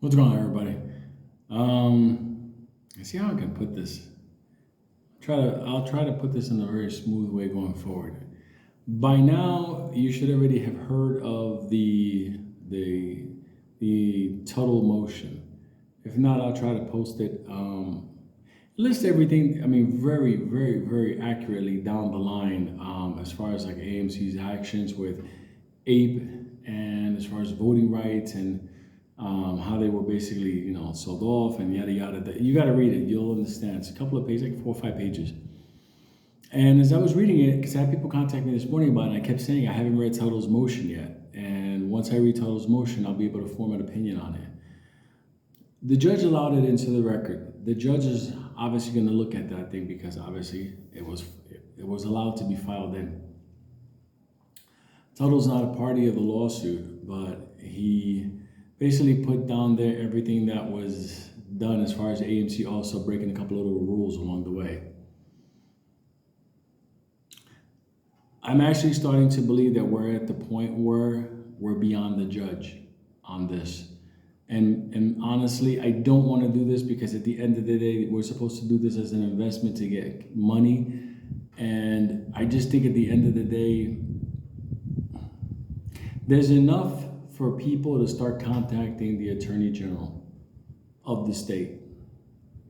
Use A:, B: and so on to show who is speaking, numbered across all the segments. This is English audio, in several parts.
A: What's going on, everybody? Let's see how I can put this. I'll try to put this in a very smooth way going forward. By now, you should already have heard of the Tuttle Motion. If not, I'll try to post it. List everything. I mean, very, very, very accurately down the line, as far as like AMC's actions with Ape, and as far as voting rights and how they were basically, sold off and yada yada. You got to read it. You'll understand. It's a couple of pages, like 4 or 5 pages. And as I was reading it, because I had people contact me this morning about it, I kept saying I haven't read Tuttle's Motion yet. And once I read Tuttle's Motion, I'll be able to form an opinion on it. The judge allowed it into the record. The judge is obviously going to look at that thing because obviously it was allowed to be filed in. Tuttle's not a party of the lawsuit, but he basically put down there everything that was done as far as AMC also breaking a couple of little rules along the way. I'm actually starting to believe that we're at the point where we're beyond the judge on this. And honestly, I don't want to do this because at the end of the day, we're supposed to do this as an investment to get money. And I just think at the end of the day, there's enough for people to start contacting the Attorney General of the state.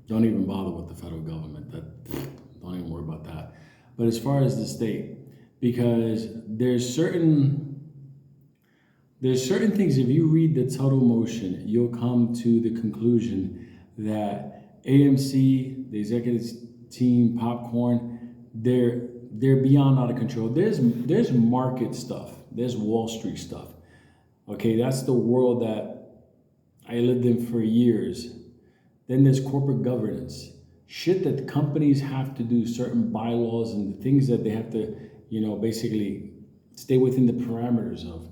A: Don't even bother with the federal government. Don't even worry about that. But as far as the state, because there's certain things, if you read the Tuttle Motion, you'll come to the conclusion that AMC, the executive team, Popcorn, they're beyond out of control. There's market stuff. There's Wall Street stuff. Okay, that's the world that I lived in for years. Then there's corporate governance. Shit that the companies have to do, certain bylaws and the things that they have to, basically stay within the parameters of.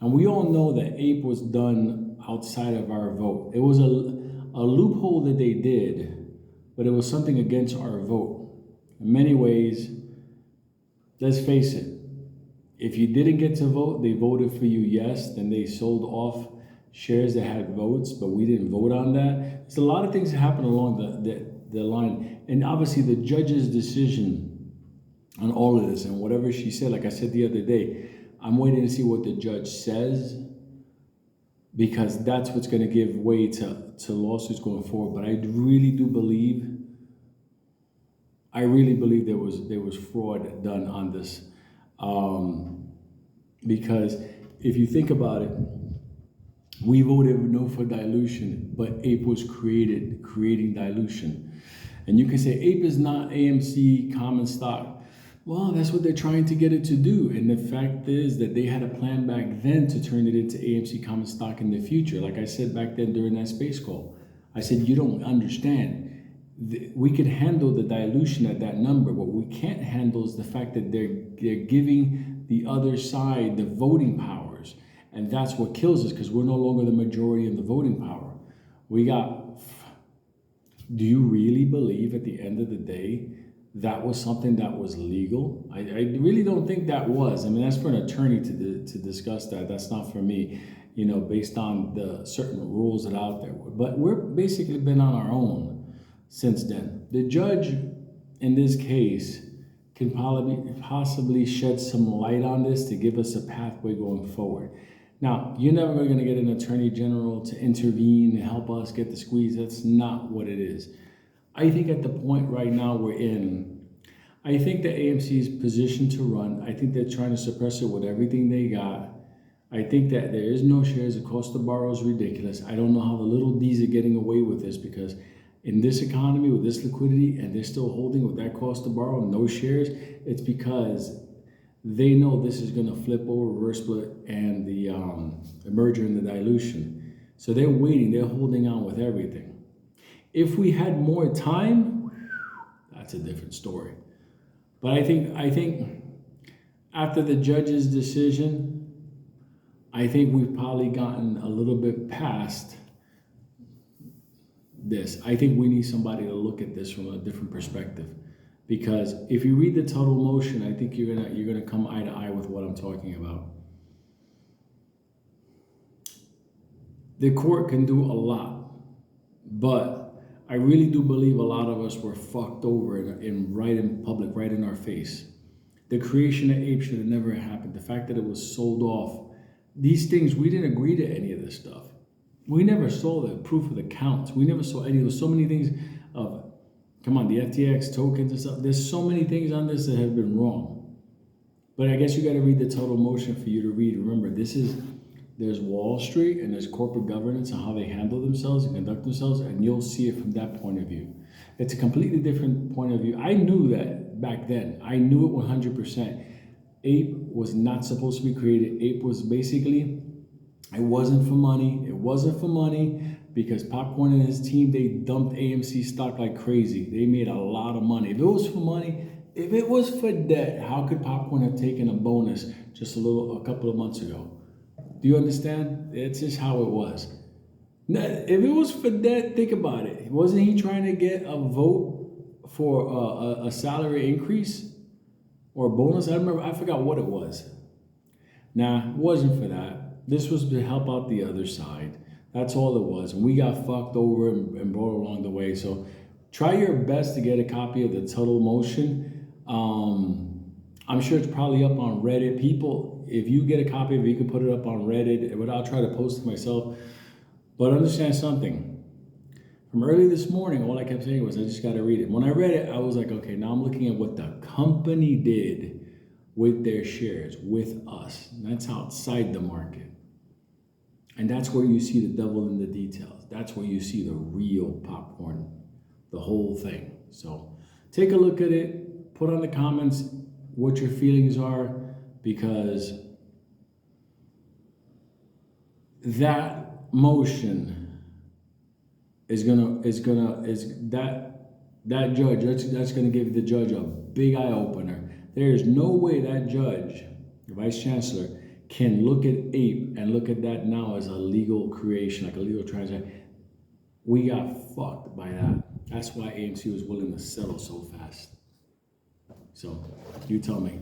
A: And we all know that Ape was done outside of our vote. It was a loophole that they did, but it was something against our vote. In many ways, let's face it, if you didn't get to vote, they voted for you, yes, then they sold off shares that had votes, but we didn't vote on that. There's a lot of things that happen along the line. And obviously the judge's decision on all of this and whatever she said, like I said the other day, I'm waiting to see what the judge says because that's what's going to give way to lawsuits going forward. But I really believe there was fraud done on this. Because if you think about it, we voted no for dilution, but Ape was creating dilution. And you can say Ape is not AMC common stock. Well, that's what they're trying to get it to do. And the fact is that they had a plan back then to turn it into AMC common stock in the future. Like I said back then during that space call, I said, you don't understand. We could handle the dilution at that number. What we can't handle is the fact that they're giving the other side the voting powers. And that's what kills us because we're no longer the majority in the voting power. Do you really believe at the end of the day that was something that was legal? I really don't think that was. I mean, that's for an attorney to discuss that. That's not for me, based on the certain rules that are out there. But we're basically been on our own since then. The judge in this case can possibly shed some light on this to give us a pathway going forward. Now, you're never going to get an attorney general to intervene and help us get the squeeze. That's not what it is. I think at the point right now we're in, I think that AMC is positioned to run. I think they're trying to suppress it with everything they got. I think that there is no shares. The cost to borrow is ridiculous. I don't know how the little D's are getting away with this because in this economy with this liquidity and they're still holding with that cost to borrow, no shares, it's because they know this is going to flip over, reverse split, and the merger and the dilution. So they're waiting. They're holding on with everything. If we had more time, that's a different story. But I think after the judge's decision, I think we've probably gotten a little bit past this. I think we need somebody to look at this from a different perspective. Because if you read the Tuttle Motion, I think you're gonna come eye to eye with what I'm talking about. The court can do a lot, but I really do believe a lot of us were fucked over right in public, right in our face. The creation of ape should have never happened. The fact that it was sold off, these things, we didn't agree to any of this stuff. We never saw the proof of the counts. We never saw any. There was so many things of, come on, the FTX tokens and stuff. There's so many things on this that have been wrong. But I guess you got to read the Tuttle Motion for you to read. Remember, there's Wall Street and there's corporate governance and how they handle themselves and conduct themselves, and you'll see it from that point of view. It's a completely different point of view. I knew that back then. I knew it 100%. Ape was not supposed to be created. Ape was basically, it wasn't for money. It wasn't for money because Popcorn and his team, they dumped AMC stock like crazy. They made a lot of money. If it was for money, if it was for debt, how could Popcorn have taken a bonus just a couple of months ago? Do you understand? It's just how it was. Now, if it was for debt, think about it. Wasn't he trying to get a vote for a salary increase or a bonus? I forgot what it was. Nah, it wasn't for that. This was to help out the other side. That's all it was. And we got fucked over and brought along the way. So try your best to get a copy of the Tuttle Motion. I'm sure it's probably up on Reddit. People, if you get a copy of it, you can put it up on Reddit. But I'll try to post it myself. But understand something. From early this morning, all I kept saying was, I just got to read it. When I read it, I was like, okay, now I'm looking at what the company did with their shares, with us. And that's outside the market. And that's where you see the devil in the details. That's where you see the real Popcorn, the whole thing. So take a look at it. Put on the comments what your feelings are, because that motion is that judge, that's gonna give the judge a big eye opener. There is no way that judge, the vice chancellor, can look at Ape and look at that now as a legal creation, like a legal transaction. We got fucked by that. That's why AMC was willing to settle so fast. So you tell me.